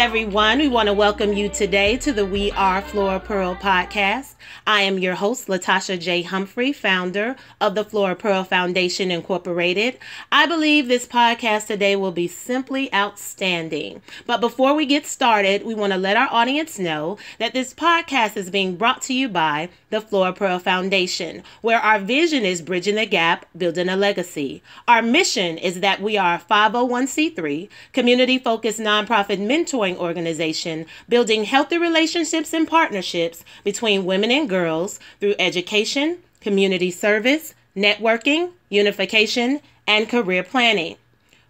everyone. We want to welcome you today to the We Are Flora Pearl podcast. I am your host, Latasha J Humphrey, founder of the Flora Pearl Foundation, Incorporated. I believe this podcast today will be simply outstanding. But before we get started, we want to let our audience know that this podcast is being brought to you by the Flora Pearl Foundation, where our vision is bridging the gap, building a legacy. Our mission is that we are a 501c3, community-focused nonprofit mentoring organization, building healthy relationships and partnerships between women and girls through education, community service, networking, unification, and career planning.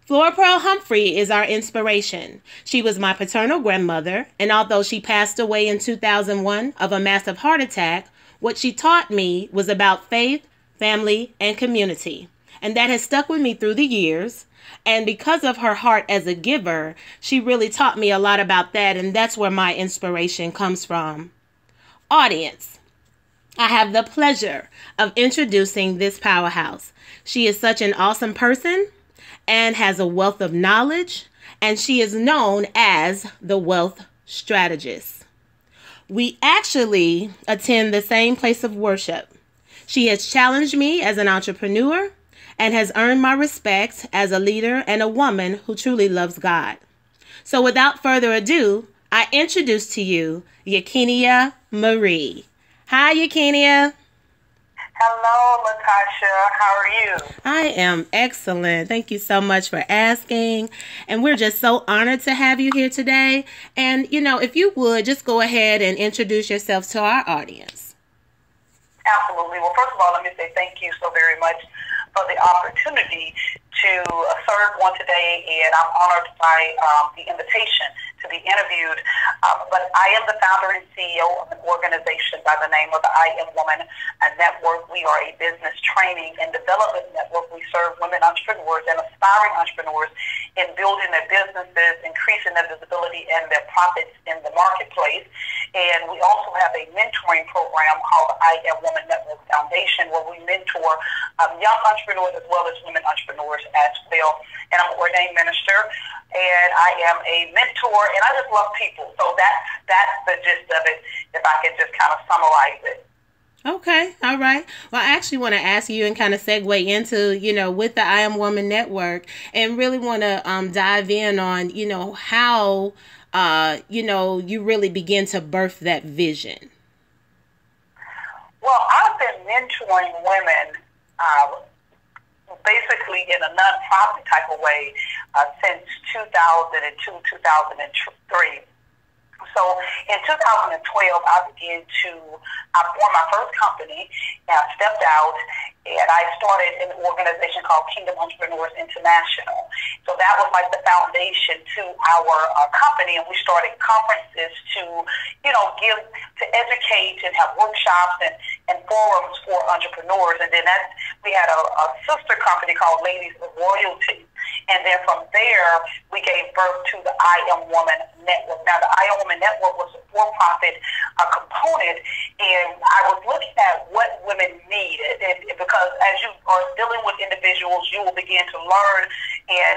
Flora Pearl Humphrey is our inspiration. She was my paternal grandmother, and although she passed away in 2001 of a massive heart attack, what she taught me was about faith, family, and community. And that has stuck with me through the years. And because of her heart as a giver, she really taught me a lot about that. And that's where my inspiration comes from. Audience, I have the pleasure of introducing this powerhouse. She is such an awesome person and has a wealth of knowledge. And she is known as the Wealth Strategist. We actually attend the same place of worship. She has challenged me as an entrepreneur and has earned my respect as a leader and a woman who truly loves God. So without further ado, I introduce to you Yakinea Marie. Hi, Yakinea. Hello, Latasha. How are you? I am excellent. Thank you so much for asking. And we're just so honored to have you here today. And, if you would, just go ahead and introduce yourself to our audience. Absolutely. Well, first of all, let me say thank you so very much for the opportunity to serve one today, and I'm honored by the invitation to be interviewed. But I am the founder and CEO of an organization by the name of the I Am Woman Network. We are a business training and development network. We serve women entrepreneurs and aspiring entrepreneurs in building their businesses, increasing their visibility and their profits in the marketplace. And we also have a mentoring program called the I Am Woman Network Foundation, where we mentor young entrepreneurs as well as women entrepreneurs as well. And I'm an ordained minister, and I am a mentor, and I just love people. So that's the gist of it, if I can just kind of summarize it. Okay. All right. Well, I actually want to ask you and kind of segue into, with the I Am Woman Network, and really want to dive in on, how, you really begin to birth that vision. Well, I've been mentoring women basically in a nonprofit type of way since 2002, 2003. So in 2012, I began to form my first company, and I stepped out, and I started an organization called Kingdom Entrepreneurs International. So that was like the foundation to our company, and we started conferences to, to educate and have workshops and forums for entrepreneurs. And then we had a sister company called Ladies of Royalty. And then from there, we gave birth to the I Am Woman Network. Now, the I Am Woman Network was a for-profit component, and I was looking at what women needed. Because as you are dealing with individuals, you will begin to learn and,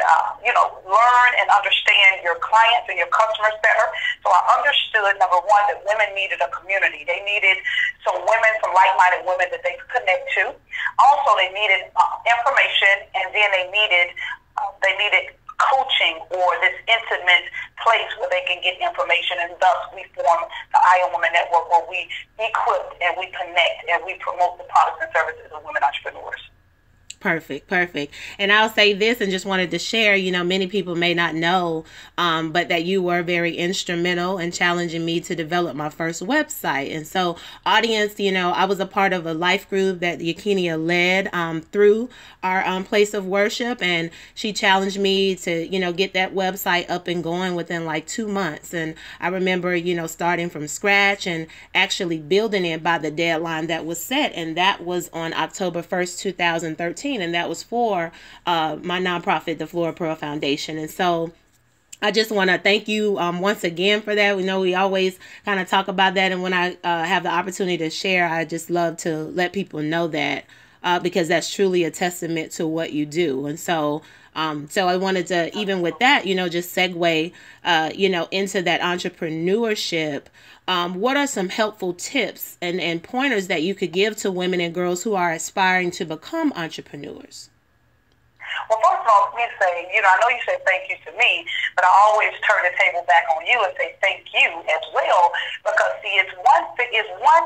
learn and understand your clients and your customers better. So I understood, number one, that women needed a community. They needed some women, some like-minded women that they could connect to. Also, they needed information, and then they needed coaching or this intimate place where they can get information, and thus we form the I Am Woman Network, where we equip and we connect and we promote the products and services of women entrepreneurs. Perfect. And I'll say this, and just wanted to share, many people may not know, but that you were very instrumental in challenging me to develop my first website. And so audience, I was a part of a life group that Yakinea led through our place of worship. And she challenged me to, get that website up and going within like 2 months. And I remember, starting from scratch and actually building it by the deadline that was set. And that was on October 1st, 2013. And that was for my nonprofit, the Flora Pearl Foundation. And so I just want to thank you once again for that. We know we always kind of talk about that. And when I have the opportunity to share, I just love to let people know that because that's truly a testament to what you do. And so I wanted to, even with that, just segue, into that entrepreneurship. What are some helpful tips and pointers that you could give to women and girls who are aspiring to become entrepreneurs? Well, first of all, let me say, I know you said thank you to me, but I always turn the table back on you and say thank you as well, because, see, it's one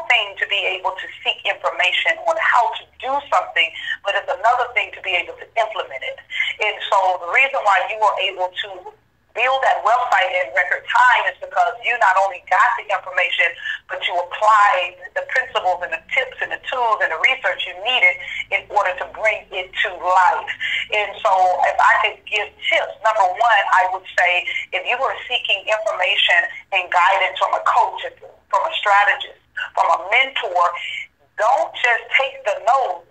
thing to be able to seek information on how to do something, but it's another thing to be able to implement it. And so the reason why you were able to build that website in record time is because you not only got the information, but you applied the principles and the tips and the tools and the research you needed in order to bring it to life. And so if I could give tips, number one, I would say if you were seeking information and guidance from a coach, from a strategist, from a mentor, don't just take the notes,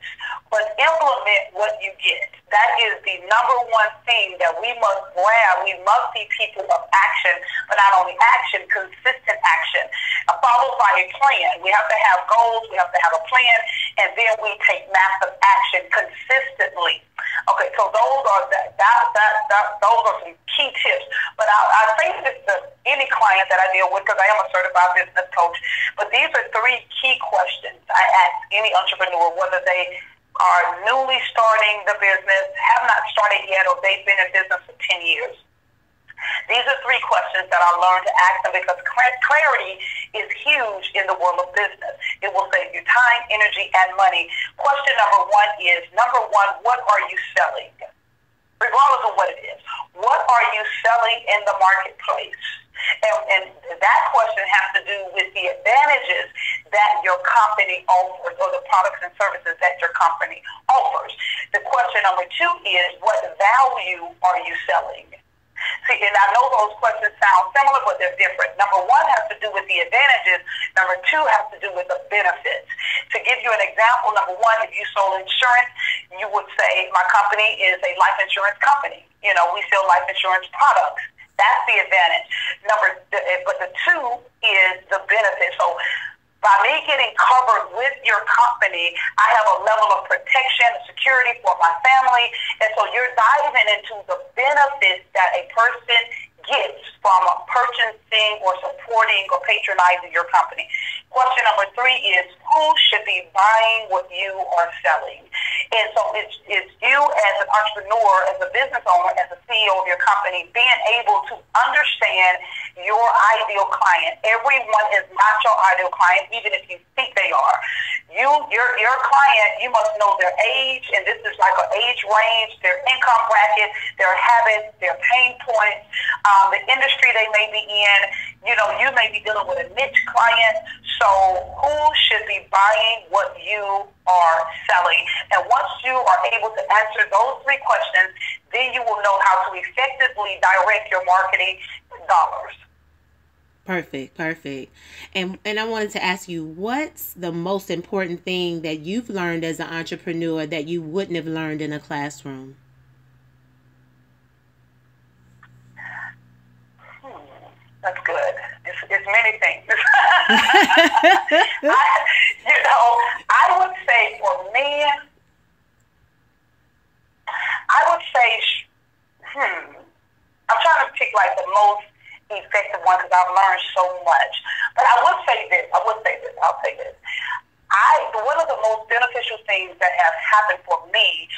but implement what you get. That is the number one thing that we must grab. We must be people of action, but not only action, consistent action, followed by a plan. We have to have goals, we have to have a plan, and then we take massive action consistently. Okay, so those are those are some key tips. But I say this to any client that I deal with, because I am a certified business coach. But these are three key questions I ask any entrepreneur, whether they are newly starting the business, have not started yet, or they've been in business for 10 years. These are three questions that I learned to ask them, because clarity is huge in the world of business. It will save you time, energy, and money. Question number one is, what are you selling? Regardless of what it is. What are you selling in the marketplace? And that question has to do with the advantages that your company offers, or the products and services that your company offers. The question number two is, what value are you selling? See, and I know those questions sound similar, but they're different. Number one has to do with the advantages. Number two has to do with the benefits. To give you an example, number one, if you sold insurance, you would say, my company is a life insurance company. We sell life insurance products. That's the advantage. But the two is the benefit. So by me getting covered with your company, I have a level of protection and security for my family. And so you're diving into the benefits that a person gets from purchasing or supporting or patronizing your company. Question number three is, who should be buying what you are selling? And so it's you as an entrepreneur, as a business owner, as a CEO of your company, being able to understand your ideal client. Everyone is not your ideal client, even if you think they are. Your client, you must know their age, and this is like an age range, their income bracket, their habits, their pain points, the industry they may be in. You may be dealing with a niche client. So who should be buying what you are selling? And once you are able to answer those three questions, then you will know how to effectively direct your marketing dollars. Perfect. And I wanted to ask you, what's the most important thing that you've learned as an entrepreneur that you wouldn't have learned in a classroom? That's good. It's many things. I would say for me, I'm trying to pick like the most effective one, because I've learned so much. But I would say this. I'll say this. One of the most beneficial things that has happened for me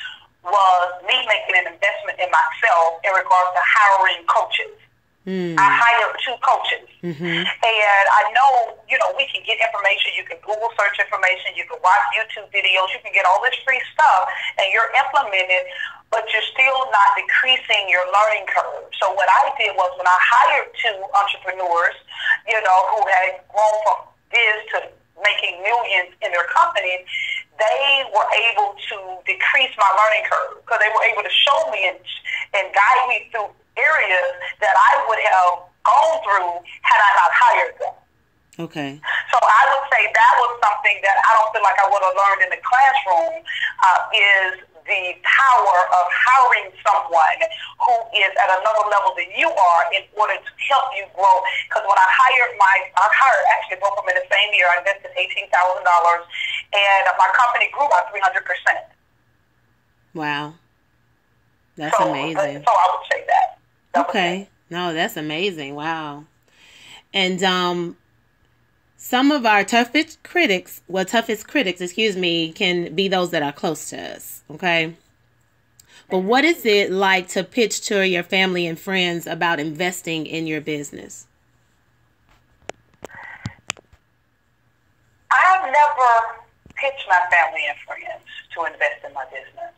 was me making an investment in myself in regards to hiring coaches. I hired 2 coaches. And I know, we can get information. You can Google search information. You can watch YouTube videos. You can get all this free stuff, and you're implementing, but you're still not decreasing your learning curve. So what I did was, when I hired 2 entrepreneurs, who had grown from biz to making millions in their company, they were able to decrease my learning curve, because they were able to show me and guide me through areas that I would have gone through had I not hired them. Okay. So I would say that was something that I don't feel like I would have learned in the classroom, is the power of hiring someone who is at another level than you are in order to help you grow. Because when I hired actually both of them in the same year, I invested $18,000, and my company grew by 300%. Wow. That's amazing. So I would say that. Okay. No, that's amazing. Wow. And some of our toughest critics, can be those that are close to us. Okay. But what is it like to pitch to your family and friends about investing in your business? I've never pitched my family and friends to invest in my business.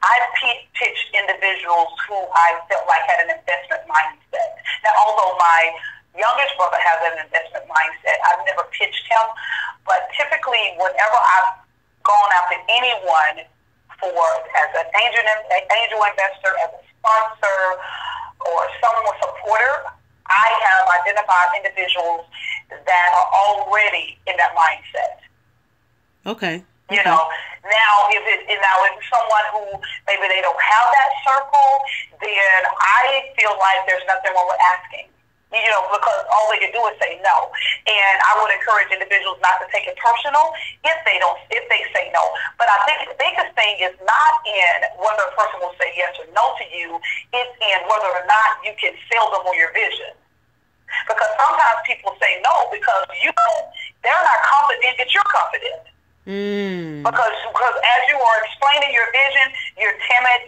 I've pitched individuals who I felt like had an investment mindset. Now, although my youngest brother has an investment mindset, I've never pitched him. But typically, whenever I've gone out to anyone as an angel investor, as a sponsor, or someone supporter, I have identified individuals that are already in that mindset. Okay. You know, now if it's someone who maybe they don't have that circle, then I feel like there's nothing wrong with asking. You know, because all they can do is say no. And I would encourage individuals not to take it personal if they say no. But I think the biggest thing is not in whether a person will say yes or no to you, it's in whether or not you can sell them on your vision. Because sometimes people say no because they're not confident that you're confident. Because as you are explaining your vision, you're timid,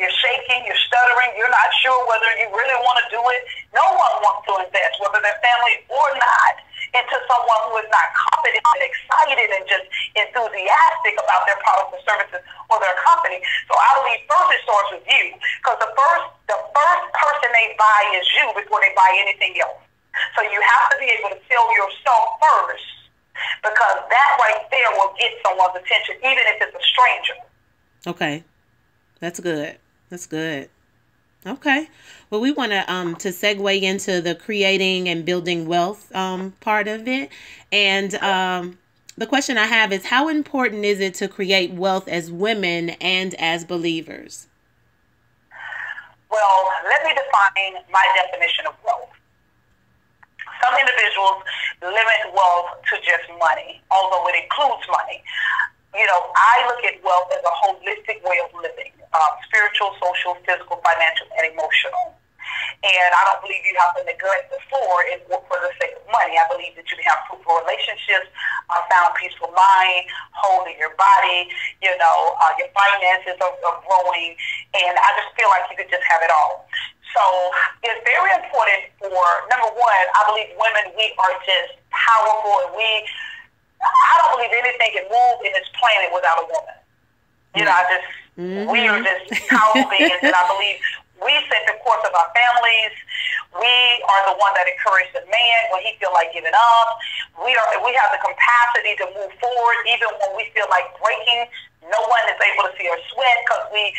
you're shaking, you're stuttering, you're not sure whether you really want to do it. No one wants to invest, whether they're family or not, into someone who is not confident and excited and just enthusiastic about their products or services or their company. So I believe first it starts with you, because the first person they buy is you before they buy anything else. So you have to be able to sell yourself first, because that right there will get someone's attention, even if it's a stranger. Okay. That's good. That's good. Okay. Well, we want to segue into the creating and building wealth part of it. And the question I have is, how important is it to create wealth as women and as believers? Well, let me define my definition of wealth. Some individuals limit wealth to just money, although it includes money. You know, I look at wealth as a holistic way of living, spiritual, social, physical, financial, and emotional. And I don't believe you have to neglect the four for the sake of money. I believe that you can have fruitful relationships, a sound, peaceful mind, holding your body, you know, your finances are growing, and I just feel like you could just have it all. So it's very important for, number one, I believe women, we are just powerful, and I don't believe anything can move in this planet without a woman. You know, we are just powerful beings, and I believe we set the course of our families. We are the one that encourage the man when he feel like giving up. We have the capacity to move forward even when we feel like breaking. No one is able to see our sweat because we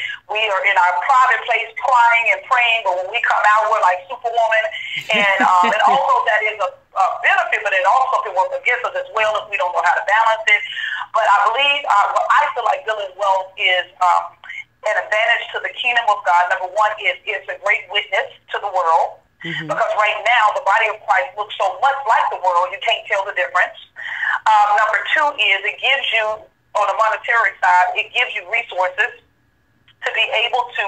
are in our private place crying and praying, but when we come out, we're like Superwoman. And also that is a benefit, but it also can work against us as well if we don't know how to balance it. But I believe what I feel like building wealth is an advantage to the kingdom of God. Number one is it's a great witness to the world. Because right now the body of Christ looks so much like the world, you can't tell the difference. Number two is it gives you, on the monetary side, it gives you resources to be able to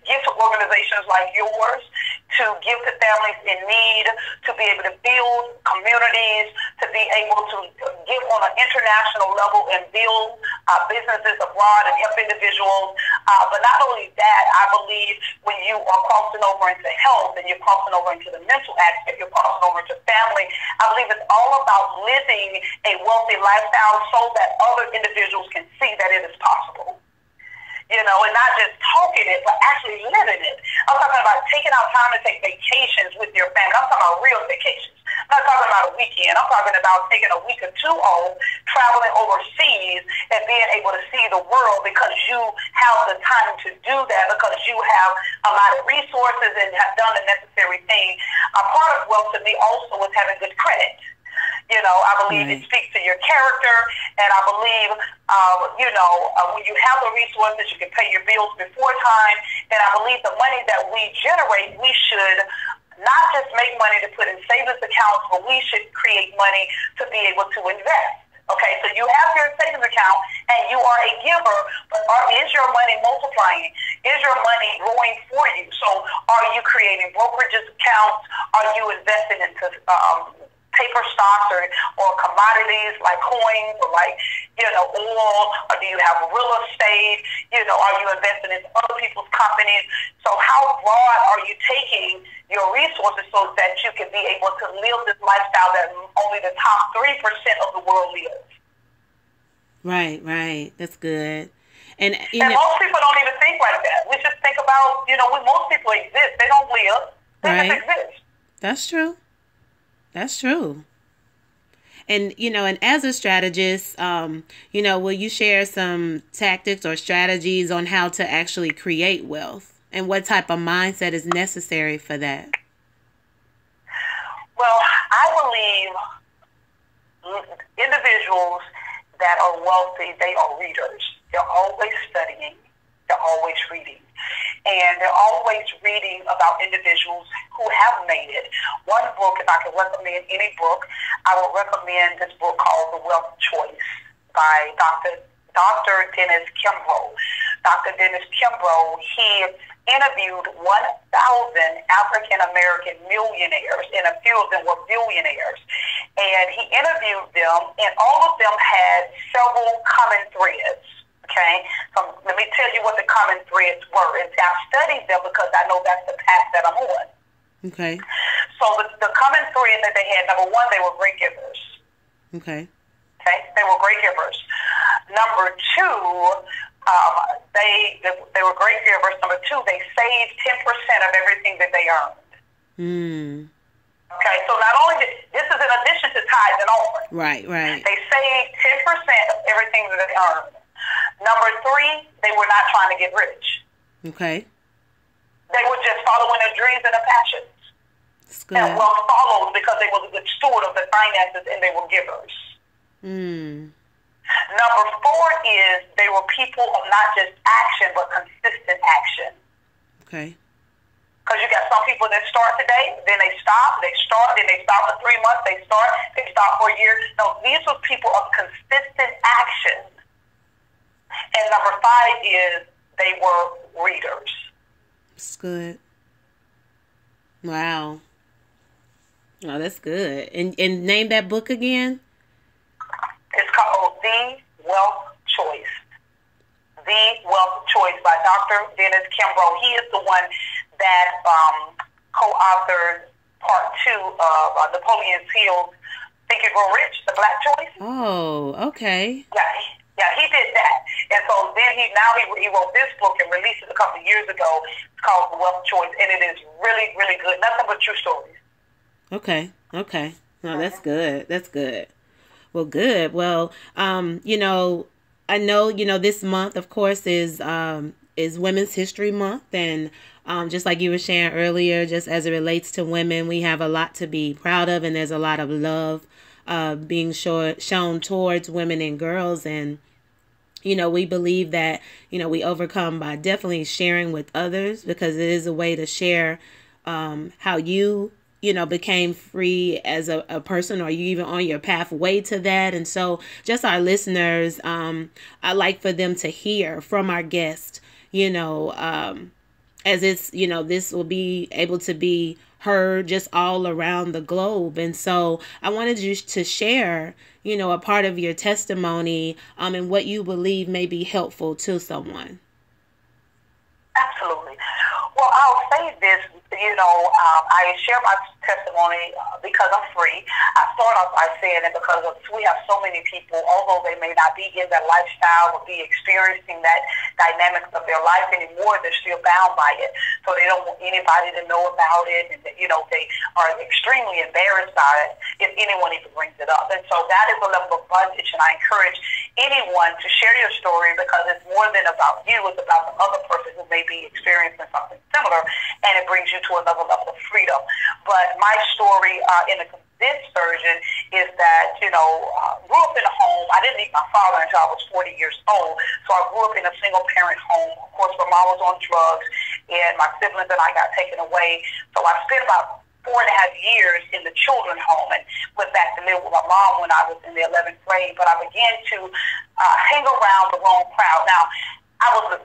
give to organizations like yours, to give to families in need, to be able to build communities, to be able to give on an international level and build businesses abroad and help individuals. But not only that, I believe when you are crossing over into health and you're crossing over into the mental aspect, you're crossing over into family, I believe it's all about living a wealthy lifestyle so that other individuals can see that it is possible. You know, and not just talking it, but actually living it. I'm talking about taking out time to take vacations with your family. I'm talking about real vacations. I'm not talking about a weekend. I'm talking about taking a week or two off, traveling overseas, and being able to see the world because you have the time to do that, because you have a lot of resources and have done the necessary thing. A part of wealth to me also is having good credit. You know, I believe it speaks to your character, and I believe, when you have the resources, you can pay your bills before time, and I believe the money that we generate, we should not just make money to put in savings accounts, but we should create money to be able to invest. Okay, so you have your savings account and you are a giver, but is your money multiplying? Is your money growing for you? So are you creating brokerages accounts? Are you investing into paper stocks or commodities like coins or like, oil, or do you have real estate? Are you investing in other people's companies? So how broad are you taking your resources so that you can be able to live this lifestyle that only the top 3% of the world lives? Right. That's good. And most people don't even think like that. We just think about, most people exist. They don't live. They just exist. That's true. And, and as a strategist, will you share some tactics or strategies on how to actually create wealth and what type of mindset is necessary for that? Well, I believe individuals that are wealthy, they are readers. They're always studying. They're always reading. And they're always reading about individuals who have made it. One book, if I could recommend any book, I would recommend this book called The Wealth Choice by Dr. Dennis Kimbro. Dr. Dennis Kimbro, he interviewed 1,000 African-American millionaires, and a few of them were billionaires. And he interviewed them, and all of them had several common threads. Okay, so let me tell you what the common threads were. And I've studied them because I know that's the path that I'm on. Okay. So the common thread that they had, number one, they were great givers. Okay. Okay, they were great givers. Number two, they were great givers. Number two, they saved 10% of everything that they earned. Okay, so not only this is in addition to tithes and offerings. Right. They saved 10% of everything that they earned. Number three, they were not trying to get rich. Okay. They were just following their dreams and their passions. That's good. And wealth followed because they were a good steward of the finances and they were givers. Number four is they were people of not just action, but consistent action. Okay. Because you got some people that start today, then they stop, then they stop for 3 months, they stop for a year. No, these were people of consistent action. And number five is they were readers. That's good. Wow. Oh, that's good. And name that book again? It's called The Wealth Choice. The Wealth Choice by Dr. Dennis Kimbro. He is the one that co-authored part 2 of Napoleon Hill's Think and Grow Rich, The Black Choice. Oh, okay. Yeah, he did that. And so then he wrote this book and released it a couple of years ago. It's called The Wealth Choice, and it is really, really good. Nothing but true stories. Okay. No, that's good. That's good. Well, good. Well, I know, this month, of course, is Women's History Month. And just like you were sharing earlier, just as it relates to women, we have a lot to be proud of, and there's a lot of love being shown towards women and girls. And, we believe that, we overcome by definitely sharing with others, because it is a way to share how you, became free as a person, or you even on your pathway to that. And so just our listeners, I like for them to hear from our guest, as it's, this will be able to be heard just all around the globe. And so I wanted you to share, a part of your testimony and what you believe may be helpful to someone. Absolutely. Well, I'll say this, I share my testimony because I'm free. I start off by saying that because we have so many people, although they may not be in that lifestyle or be experiencing that dynamics of their life anymore, they're still bound by it. So they don't want anybody to know about it. And, they are extremely embarrassed by it if anyone even brings it up. And so that is a level of bondage. And I encourage anyone to share your story, because it's more than about you. It's about the other person who may be experiencing something similar, and it brings you to another level of freedom. But my story in a condensed version is that, grew up in a home. I didn't meet my father until I was 40 years old. So I grew up in a single-parent home. Of course, my mom was on drugs, and my siblings and I got taken away. So I spent about 4.5 years in the children's home and went back to live with my mom when I was in the 11th grade. But I began to hang around the wrong crowd. Now, I was a,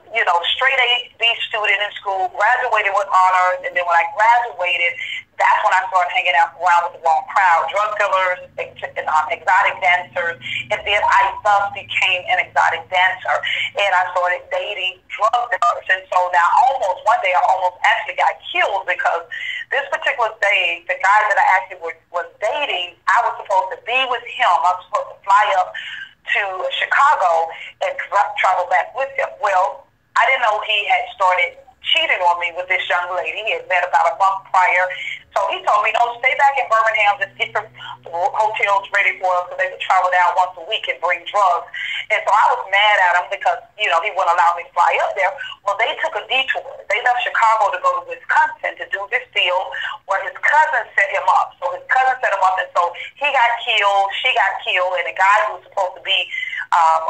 straight A, B student in school, graduated with honors, and then when I graduated, that's when I started hanging out around with the wrong crowd, drug dealers, exotic dancers, and then I thus became an exotic dancer, and I started dating drug dealers. And so now one day I almost actually got killed because this particular day, the guy that I actually was dating, I was supposed to be with him. I was supposed to fly up to Chicago and travel back with him. Well, I didn't know he had started cheating on me with this young lady. He had met about a month prior. So he told me, no, stay back in Birmingham, just get the hotels ready for us, because they would travel down once a week and bring drugs. And so I was mad at him because, he wouldn't allow me to fly up there. Well, they took a detour. They left Chicago to go to Wisconsin to do this deal where his cousin set him up. So his cousin set him up, and so he got killed, she got killed, and the guy who was supposed to be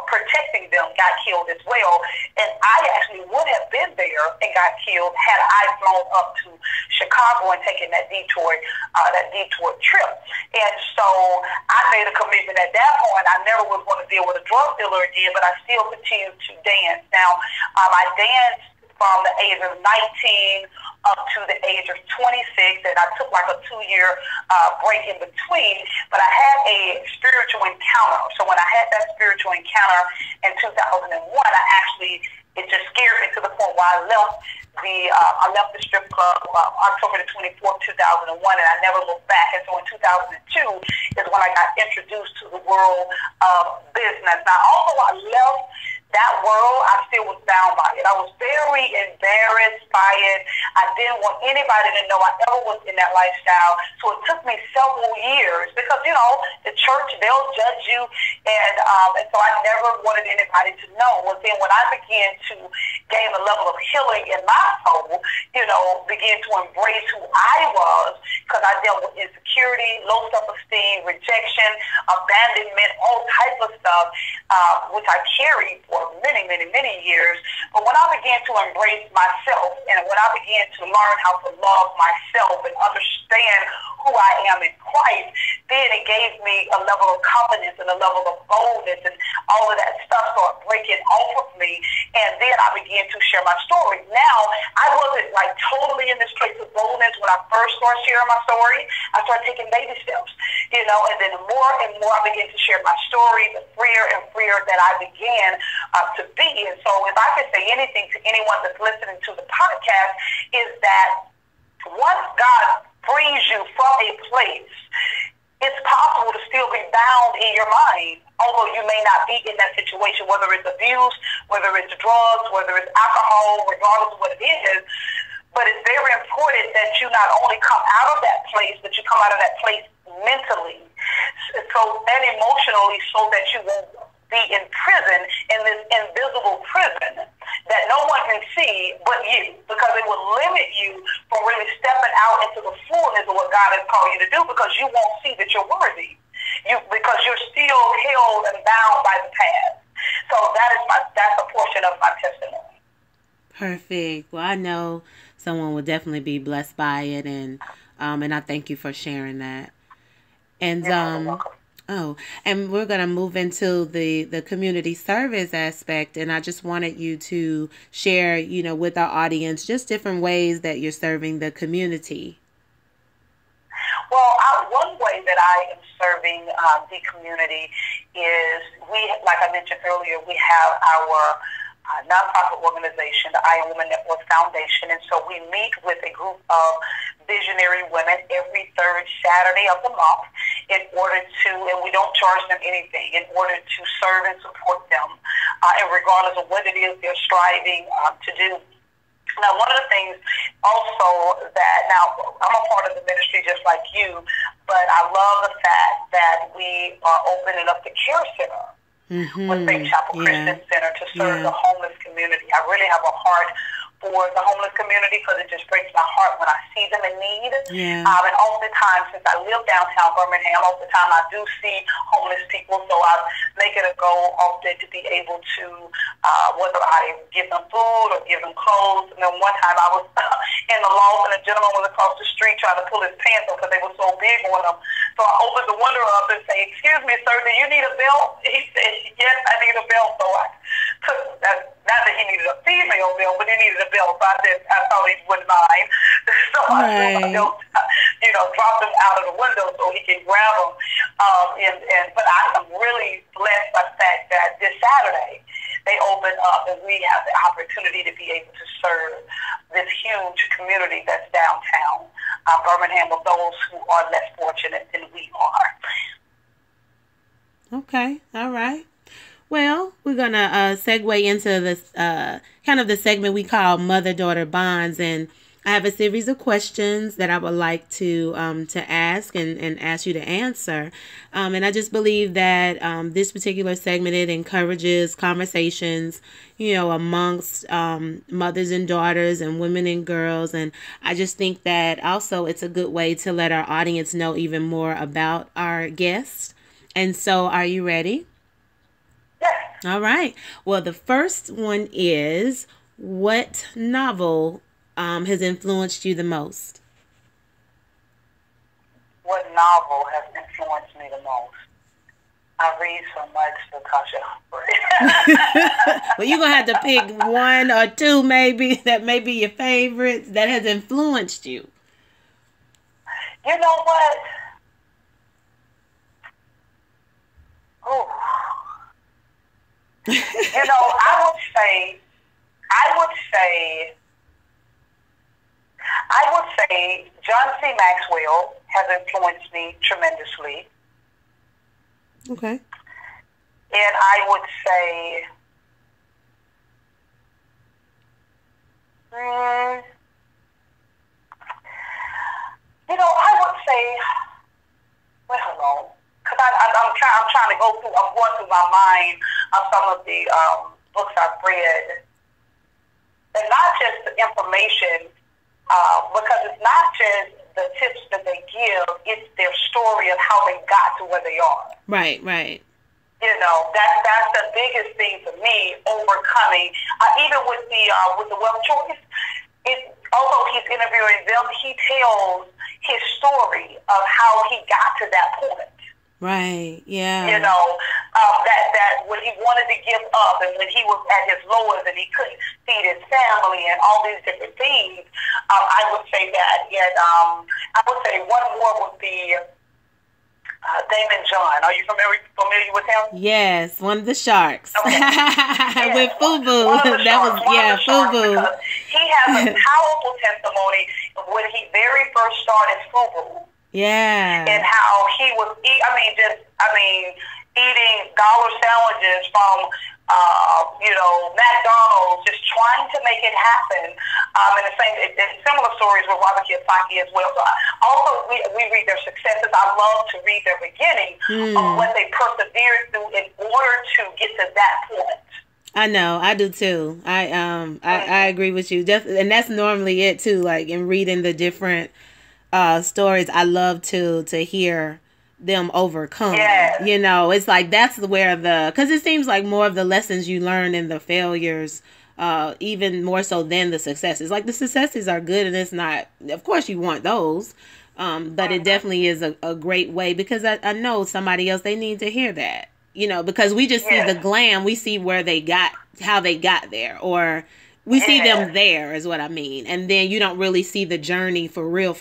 protecting them got killed as well. And I actually would have been there and got killed had I flown up to Chicago and taken that detour trip. And so I made a commitment at that point. I never was going to deal with a drug dealer again, but I still continued to dance. Now, I danced from the age of 19 up to the age of 26, and I took like a 2-year break in between, but I had a spiritual encounter. So when I had that spiritual encounter in 2001, it just scared me to the point where I left the strip club October the 24th, 2001, and I never looked back. And so in 2002 is when I got introduced to the world of business. Now, although I left that world, I still was bound by it. I was very embarrassed by it. I didn't want anybody to know I ever was in that lifestyle. So it took me several years because, the church, they'll judge you. And so I never wanted anybody to know. Well, then when I began to gain a level of healing in my soul, began to embrace who I was, because I dealt with insecurity, low self-esteem, rejection, abandonment, all types of stuff, which I carried for many, many, many years. But when I began to embrace myself, and when I began to learn how to love myself and understand who I am in Christ, then it gave me a level of confidence and a level of boldness, and all of that stuff started breaking off of me. And then I began to share my story. Now, I wasn't like totally in this place of boldness when I first started sharing my story. I started taking baby steps, and then the more and more I began to share my story, the freer and freer that I began to be. And so if I could say anything to anyone that's listening to the podcast, is that once God frees you from a place, it's possible to still be bound in your mind, although you may not be in that situation, whether it's abuse, whether it's drugs, whether it's alcohol, regardless of what it is. But it's very important that you not only come out of that place, but you come out of that place mentally, and emotionally, so that you won't be in prison, in this invisible prison that no one can see but you, because it will limit you from really stepping out into the fullness of what God has called you to do, because you won't see that you're worthy, because you're still held and bound by the past. So that's a portion of my testimony. Perfect. Well, I know someone will definitely be blessed by it, and I thank you for sharing that. And and we're going to move into the community service aspect. And I just wanted you to share, with our audience, just different ways that you're serving the community. Well, one way that I am serving the community is like I mentioned earlier, we have our nonprofit organization, the I Am Women Network Foundation. And so we meet with a group of visionary women every third Saturday of the month in order to, and we don't charge them anything, in order to serve and support them, and regardless of what it is they're striving to do. Now, one of the things also now I'm a part of the ministry just like you, but I love the fact that we are opening up the care center with Faith Chapel Christian Center to serve the homeless community. I really have a heart for the homeless community because it just breaks my heart when I see them in need. Yeah. And oftentimes, since I live downtown Birmingham, most of the time I do see homeless people, so I make it a goal often to be able to, whether I give them food or give them clothes. And then one time I was in the loft and a gentleman was across the street trying to pull his pants up because they were so big on him. So I opened the window up and say, "Excuse me, sir, do you need a belt?" He said, "Yes, I need a belt." So I took that, not that he needed a female belt, but he needed a belt. So I said, I thought he wouldn't mind. So I threw my belt, dropped him out of the window so he can grab them. But I am really blessed by the fact that this Saturday they open up and we have the opportunity to be able to serve this huge community that's downtown Birmingham of those who are less fortunate than we are. Okay, all right. Well, we're going to segue into this kind of the segment we call Mother-Daughter Bonds. And I have a series of questions that I would like to ask and ask you to answer. And I just believe that this particular segment, it encourages conversations, amongst mothers and daughters and women and girls. And I just think that also it's a good way to let our audience know even more about our guests. And so are you ready? Yes. All right. Well, the first one is, what novel has influenced you the most? What novel has influenced me the most? I read so much Latasha Humphrey. Well, you're going to have to pick one or two maybe that may be your favorites that has influenced you. You know what? Oh. I would say John C. Maxwell has influenced me tremendously. Okay. And I would say, hold on. Because I'm trying to go through, I'm going through my mind of some of the books I've read. And not just the information, because it's not just the tips that they give, it's their story of how they got to where they are. Right. That's the biggest thing for me, overcoming, even with the wealth choice. Although he's interviewing them, he tells his story of how he got to that point. Right, yeah. That when he wanted to give up and when he was at his lowest and he couldn't feed his family and all these different things, I would say that. And I would say one more would be Damon John. Are you familiar with him? Yes, one of the sharks. Okay. Yes, with FUBU. FUBU. He has a powerful testimony of when he very first started FUBU. Yeah. And how he was eating dollar sandwiches from, McDonald's, just trying to make it happen. And similar stories with Robert Kiyosaki as well. So also, we read their successes. I love to read their beginning of what they persevered through in order to get to that point. I know, I do too. I agree with you. And that's normally it too. Like in reading the different stories, I love to hear them overcome. Yes. It's like that's where because it seems like more of the lessons you learn in the failures, even more so than the successes. Like the successes are good, and it's not. Of course, you want those, but it definitely is a great way, because I know somebody else, they need to hear that. Because we just see the glam, we see how they got there, or we see them there is what I mean. And then you don't really see the journey for real,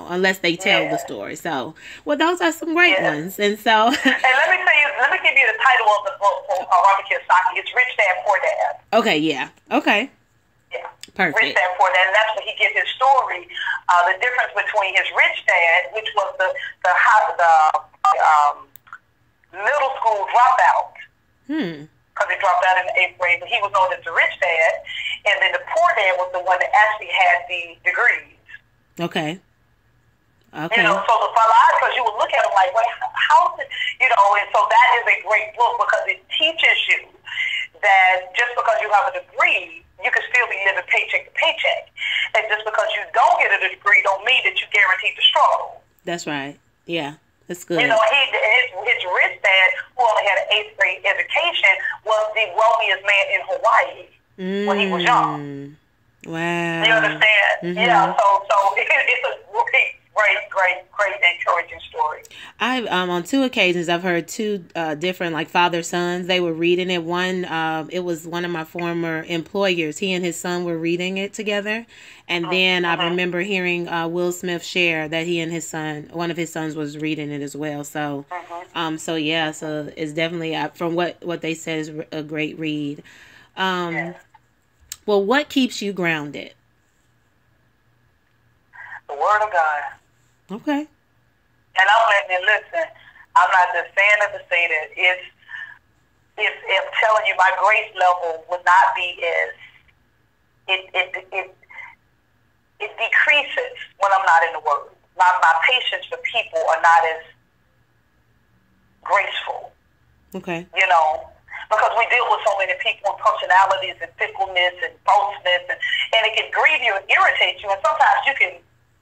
unless they tell the story. So, well, those are some great ones. And so. And let me give you the title of the book for Robert Kiyosaki. It's Rich Dad, Poor Dad. Okay, yeah. Okay. Yeah. Perfect. Rich Dad, Poor Dad. And that's where he gets his story, the difference between his rich dad, which was the middle school dropout. Because he dropped out in the 8th grade, but he was known as the rich dad, and then the poor dad was the one that actually had the degrees. Okay. So because you would look at him like, wait, how did, and so that is a great book because it teaches you that just because you have a degree you can still be living paycheck to paycheck. And just because you don't get a degree don't mean that you guaranteed to struggle. That's right. Yeah, that's good. You know, his rich dad, who only had an 8th grade education, was the wealthiest man in Hawaii when he was young. Wow. You understand? Mm-hmm. Yeah. So it's a great encouraging story. I've on 2 occasions I've heard 2 different like father sons. They were reading it. One it was one of my former employers. He and his son were reading it together, and then I remember hearing Will Smith share that he and his son, one of his sons, was reading it as well. So so yeah, so it's definitely from what they said is a great read. Well, what keeps you grounded? The Word of God. Okay. And I'm letting you listen. I'm not just saying it to say that. If telling you my grace level would not be as it decreases when I'm not in the Word. My patience for people are not as graceful. Okay. You know, because we deal with so many people with personalities and fickleness and falseness, and it can grieve you and irritate you, and sometimes you can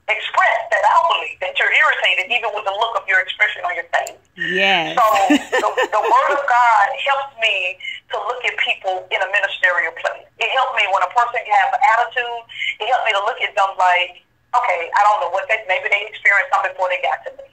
express that outwardly, that you're irritated even with the look of your expression on your face. Yes. So the Word of God helps me to look at people in a ministerial place. It helped me when a person has an attitude, it helped me to look at them like, okay, I don't know what maybe they experienced something before they got to me.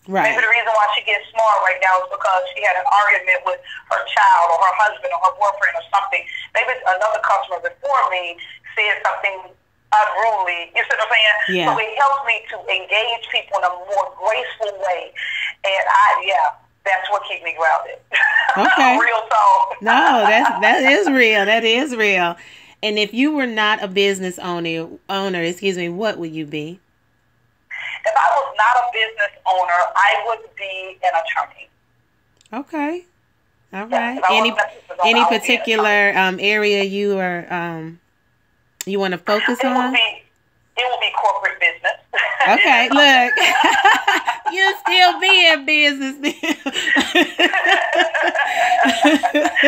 Right. Maybe the reason why she gets smart right now is because she had an argument with her child or her husband or her boyfriend or something. Maybe another customer before me said something unruly. You see what I'm saying? Yeah. So it helps me to engage people in a more graceful way. And that's what keeps me grounded. Okay. Real talk. No, that is real. That is real. And if you were not a business owner, what would you be? If I was not a business owner, I would be an attorney. Okay. All right. Yeah, any particular area you are you want to focus on? It will be corporate business. Okay, look. You still be in business then.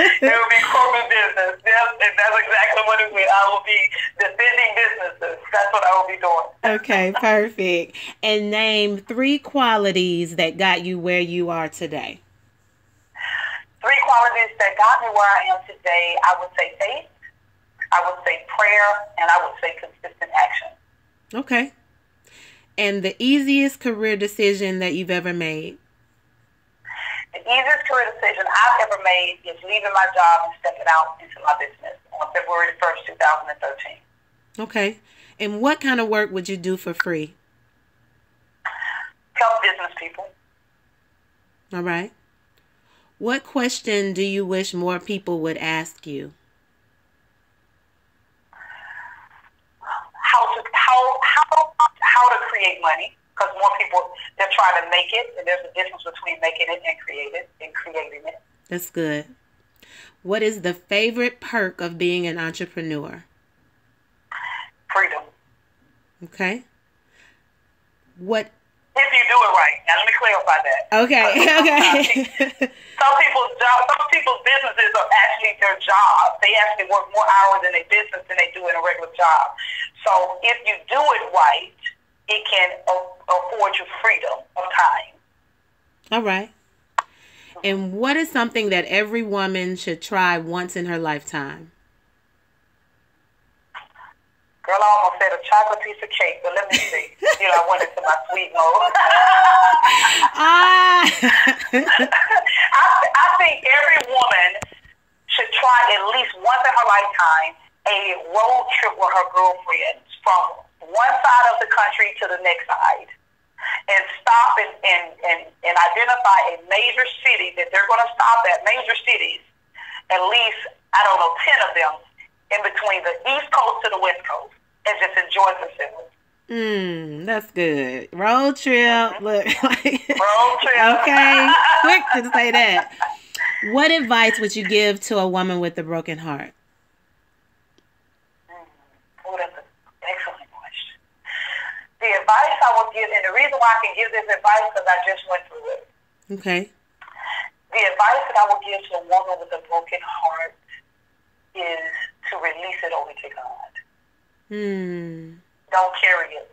It will be corporate business. Yes, and that's exactly what it will. I will be defending businesses. That's what I will be doing. Okay, perfect. And name 3 qualities that got you where you are today. 3 qualities that got me where I am today, I would say faith, I would say prayer, and I would say consistent action. Okay. And the easiest career decision that you've ever made? The easiest career decision I've ever made is leaving my job and stepping out into my business on February 1st, 2013. Okay. And what kind of work would you do for free? Help business people. All right. What question do you wish more people would ask you? How to create money, because more people, they're trying to make it, and there's a difference between making it and creating it. That's good. What is the favorite perk of being an entrepreneur? Freedom. Okay. What? If you do it right. Now let me clarify that. Okay. Some people's businesses are actually their job. They actually work more hours in their business than they do in a regular job. So if you do it right, it can afford you freedom of time. All right. And what is something that every woman should try once in her lifetime? Girl, I almost said a chocolate piece of cake, but let me see. I went into my sweet mode. I think every woman should try at least once in her lifetime a road trip with her girlfriends from one side of the country to the next side, and stop and identify a major city that they're going to stop at, major cities, at least, 10 of them, in between the East Coast to the West Coast, and just enjoy themselves. That's good. Road trip. Look. Road trip. Okay. Quick to say that. What advice would you give to a woman with a broken heart? Oh, that's an excellent question. The advice I would give, and the reason why I can give this advice is because I just went through it. Okay. The advice that I would give to a woman with a broken heart is to release it over to God. Don't carry it.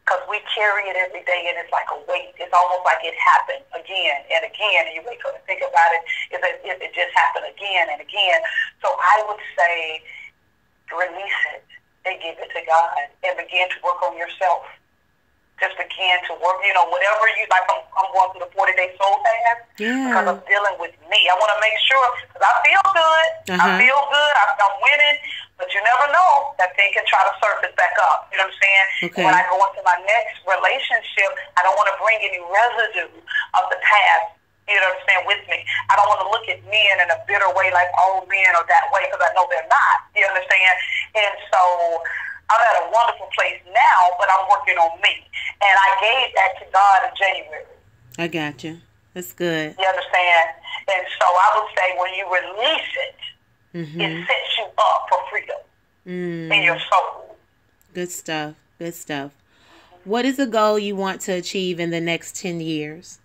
Because we carry it every day, and it's like a weight. It's almost like it happened again and again, and you wake up and think about it, if it just happened again and again. So I would say release it and give it to God and begin to work on yourself. Just begin to work, whatever you, like I'm going through the 40-day soul fast because I'm dealing with me. I want to make sure, because I feel good. I feel good. I'm winning. But you never know that thing can try to surface back up. You know what I'm saying? Okay. When I go into my next relationship, I don't want to bring any residue of the past, you know what I'm saying, with me. I don't want to look at men in a bitter way like all men are that way, because I know they're not. You understand? And so I'm at a wonderful place now, but I'm working on me. And I gave that to God in January. I got you. That's good. You understand? And so I would say when you release it, it sets you up for freedom in your soul. Good stuff. Good stuff. What is a goal you want to achieve in the next 10 years?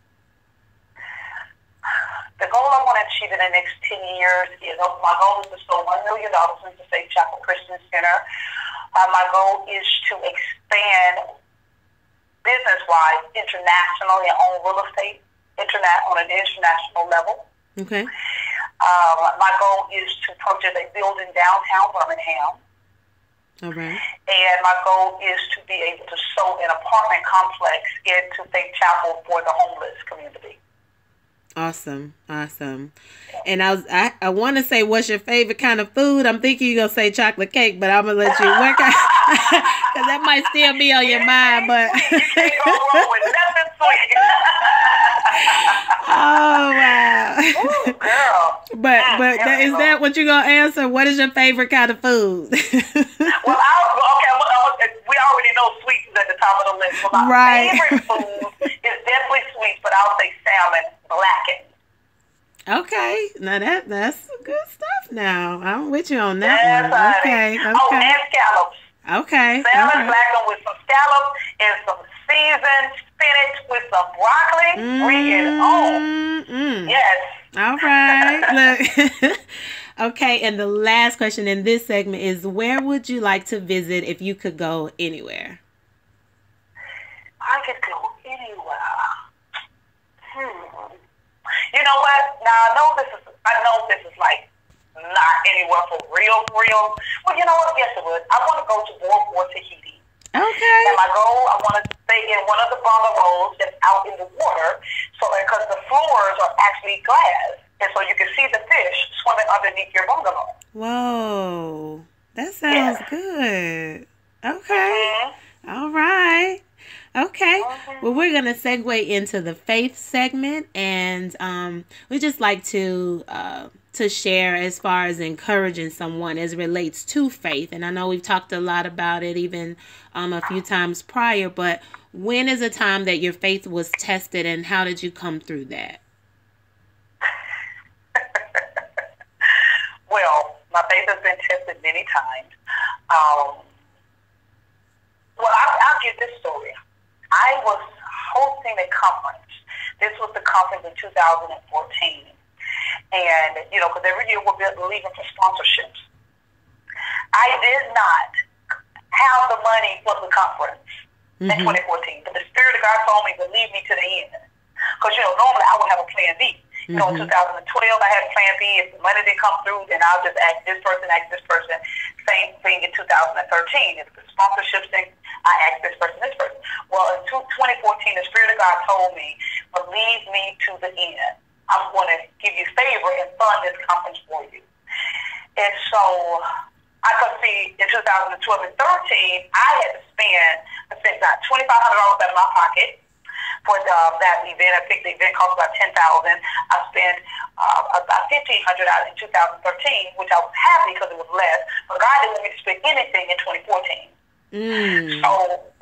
The goal I want to achieve in the next 10 years is, my goal is to sow $1 million into Faith Chapel Christian Center. My goal is to expand business-wise internationally and own real estate on an international level. Okay. My goal is to purchase a building downtown Birmingham. All right. And my goal is to be able to sow an apartment complex into Faith Chapel for the homeless community. Awesome. Awesome. And I want to say, what's your favorite kind of food? I'm thinking you're going to say chocolate cake, but I'm going to let you work out, because that might still be on your mind. But you can't go wrong with nothing sweet. Oh, wow. Ooh, girl. But is that what you're going to answer? What is your favorite kind of food? Well, we already know sweets is at the top of the list. But my favorite food is definitely sweets, but I'll say salmon blackened. Okay. Now that's good stuff now. I'm with you on that one. Okay. Oh, and scallops. Okay. Salmon blackened with some scallops and some seasoned spinach with some broccoli. Bring it on. Yes. All right. Look. Okay, and the last question in this segment is, where would you like to visit if you could go anywhere? I could go anywhere. You know what? Now I know this is like not anywhere for real. Well, you know what? Yes, it would. I want to go to Board, Tahiti. Okay. And my goal, I want to stay in one of the bungalows that's out in the water, so because the floors are actually glass. And so you can see the fish swimming underneath your bungalow. Whoa. That sounds good. Okay. All right. Okay. Well, we're going to segue into the faith segment. And we just like to share as far as encouraging someone as it relates to faith. And I know we've talked a lot about it even a few times prior. But when is a time that your faith was tested, and how did you come through that? Well, my faith has been tested many times. I'll give this story. I was hosting a conference. This was the conference in 2014. And, because every year we're believing for sponsorships. I did not have the money for the conference in 2014. But the Spirit of God told me to leave me to the end. Because, normally I would have a plan B. In 2012, I had a plan B. If the money didn't come through, then I'll just ask this person. Same thing in 2013. If the sponsorship thing, I asked this person. Well, in 2014, the Spirit of God told me, believe me to the end. I'm going to give you favor and fund this conference for you. And so I could see in 2012 and 13, I had to spend about $2,500 out of my pocket for that event. I think the event cost about $10,000. I spent about $1,500 out in 2013, which I was happy because it was less. But God didn't want me to spend anything in 2014. So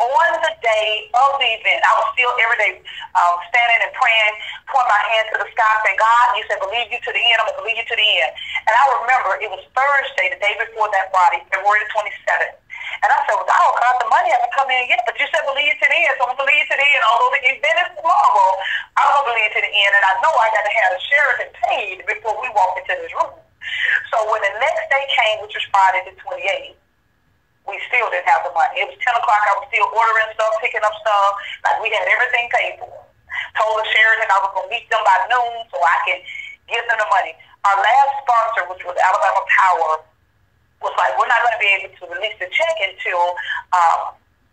on the day of the event, I was still every day standing and praying, pouring my hand to the sky, saying, God, you said, believe you to the end. I'm going to believe you to the end. And I remember it was Thursday, the day before that Friday, February the 27th. And I said, well, God, the money hasn't come in yet, but you said believe to the end, so I'm going to believe to the end. Although the event is tomorrow, I'm going to believe to the end. And I know I got to have a Sheraton paid before we walk into this room. So when the next day came, which was Friday the 28th, we still didn't have the money. It was 10 o'clock. I was still ordering stuff, picking up stuff. Like, we had everything paid for. Told the Sheridan I was going to meet them by noon so I can give them the money. Our last sponsor, which was Alabama Power, was like, we're not going to be able to release the check until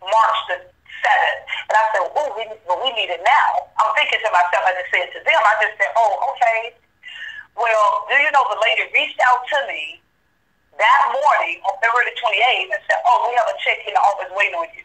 March the 7th. And I said, oh, we need it now. I'm thinking to myself, I just said to them, I just said, oh, okay. Well, do you know the lady reached out to me that morning on February the 28th and said, oh, we have a check in the office waiting on you.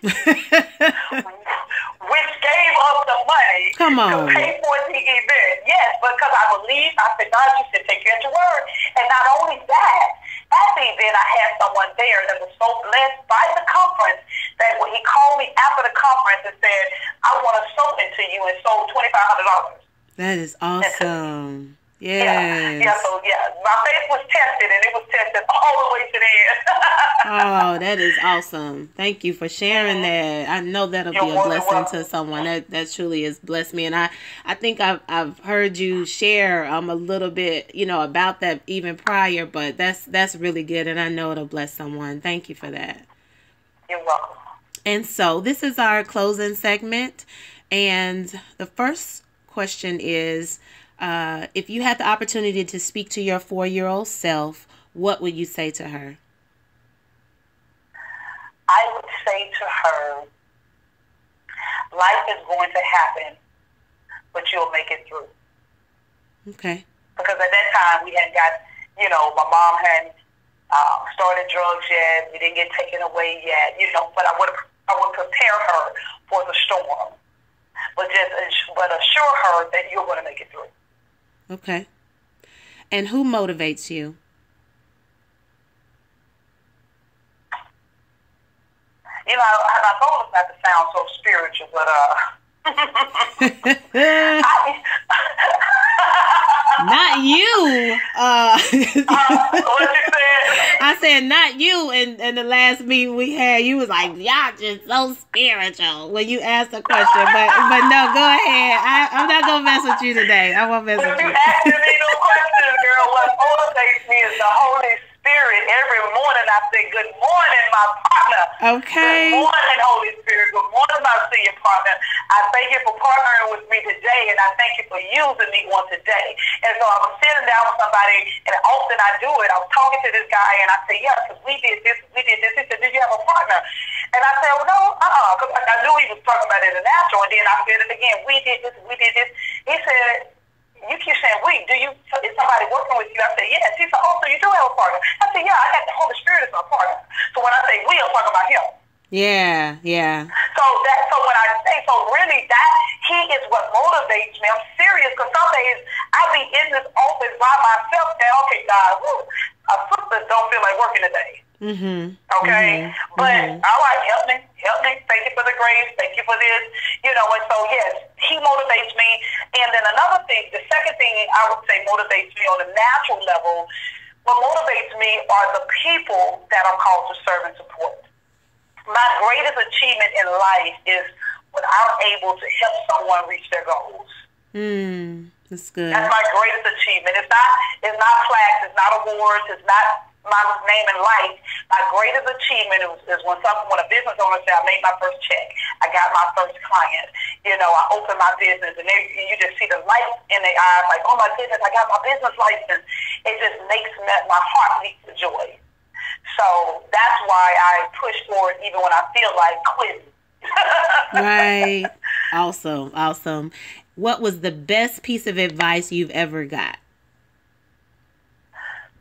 Which gave us the money to pay for the event. Yes, because I believe, I said, God, you said take you at your word. And not only that, at the event, I had someone there that was so blessed by the conference that when he called me after the conference and said, I want to sow into you, and sold $2,500. That is awesome. Yes. Yeah, so my faith was tested, and it was tested all the way to the end. Oh, that is awesome. Thank you for sharing that. I know that'll be a blessing to someone. That truly has blessed me. And I think I've heard you share a little bit, about that even prior, but that's really good, and I know it'll bless someone. Thank you for that. You're welcome. And so this is our closing segment, and the first question is, if you had the opportunity to speak to your 4-year-old self, what would you say to her? I would say to her, life is going to happen, but you'll make it through. Okay. Because at that time, we hadn't got, my mom hadn't started drugs yet. We didn't get taken away yet, but I would prepare her for the storm. But assure her that you're going to make it through. Okay. And who motivates you? I told us not to sound so spiritual, but not you. What you said? I said not you. In the last meeting we had, you was like, y'all just so spiritual when you asked the question. But no, go ahead. I'm not gonna mess with you today. I won't mess with you. You asking me no questions, girl. What motivates me is the Holy Spirit. Every morning I say, good morning, my partner. Okay. Good morning, Holy Spirit. Good morning, my senior partner. I thank you for partnering with me today, and I thank you for using me on today. And so I was sitting down with somebody, and often I do it. I was talking to this guy, and I said, yeah, because we did this. He said, did you have a partner? And I said, well, no, because I knew he was talking about it in the natural, and then I said it again. We did this. He said, you keep saying is somebody working with you? I said, yes. He said, oh, so you do have a partner. I said, yeah, I got the Holy Spirit as my partner. So when I say we, I'm talking about him. Yeah. So when I say, really that he is what motivates me. I'm serious, because some days I be in this office by myself and, okay, God, a sister don't feel like working today. Mm-hmm. Okay? Mm-hmm. But, all right, help me. Thank you for the grace. Thank you for this. And so, yes, he motivates me. And then another thing, the second thing I would say motivates me on a natural level, what motivates me are the people that I'm called to serve and support. My greatest achievement in life is when I'm able to help someone reach their goals. That's good. That's my greatest achievement. It's not plaques, it's not awards, it's not my name in life. My greatest achievement is when a business owner said, I made my first check, I got my first client, I opened my business, and you just see the light in their eyes, like, oh my goodness, I got my business license. It just makes my heart leap for joy. So that's why I push forward even when I feel like quitting. Right. Awesome. What was the best piece of advice you've ever got?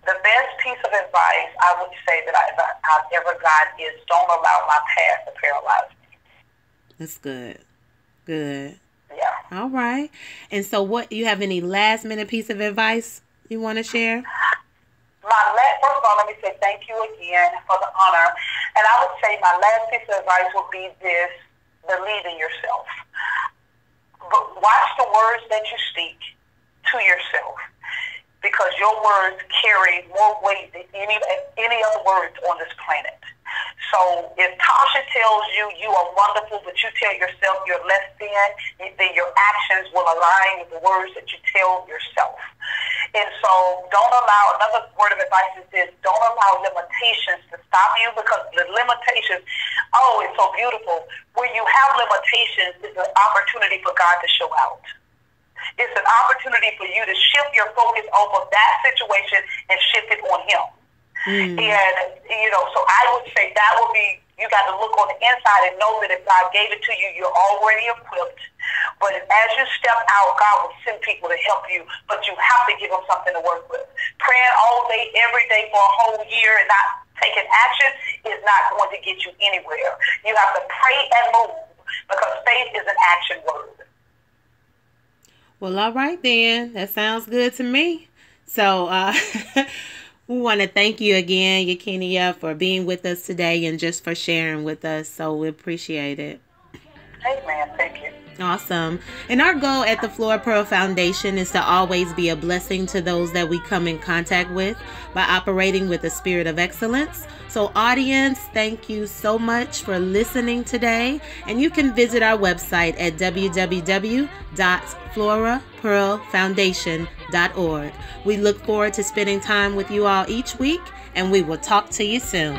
The best piece of advice I would say that I've ever got is don't allow my past to paralyze me. That's good. Yeah. All right. And so you have any last minute piece of advice you want to share? First of all, let me say thank you again for the honor. And I would say my last piece of advice would be this: believe in yourself. But watch the words that you speak to yourself, because your words carry more weight than any other words on this planet. So if Tasha tells you are wonderful, but you tell yourself you're less than, then your actions will align with the words that you tell yourself. And so don't allow, another word of advice is this, don't allow limitations to stop you, because the limitations, it's so beautiful. When you have limitations, it's an opportunity for God to show out. It's an opportunity for you to shift your focus off of that situation and shift it on Him. And, so I would say that would be, you got to look on the inside and know that if God gave it to you, you're already equipped. But as you step out, God will send people to help you, but you have to give them something to work with. Praying all day, every day for a whole year and not taking action is not going to get you anywhere. You have to pray and move, because faith is an action word. Well, all right then. That sounds good to me. So, we want to thank you again, Yakinea, for being with us today and just for sharing with us. So we appreciate it. Amen. Thank you. Awesome. And our goal at the Flora Pearl Foundation is to always be a blessing to those that we come in contact with by operating with a spirit of excellence. So audience, thank you so much for listening today. And you can visit our website at www.florapearlfoundation.org. We look forward to spending time with you all each week, and we will talk to you soon.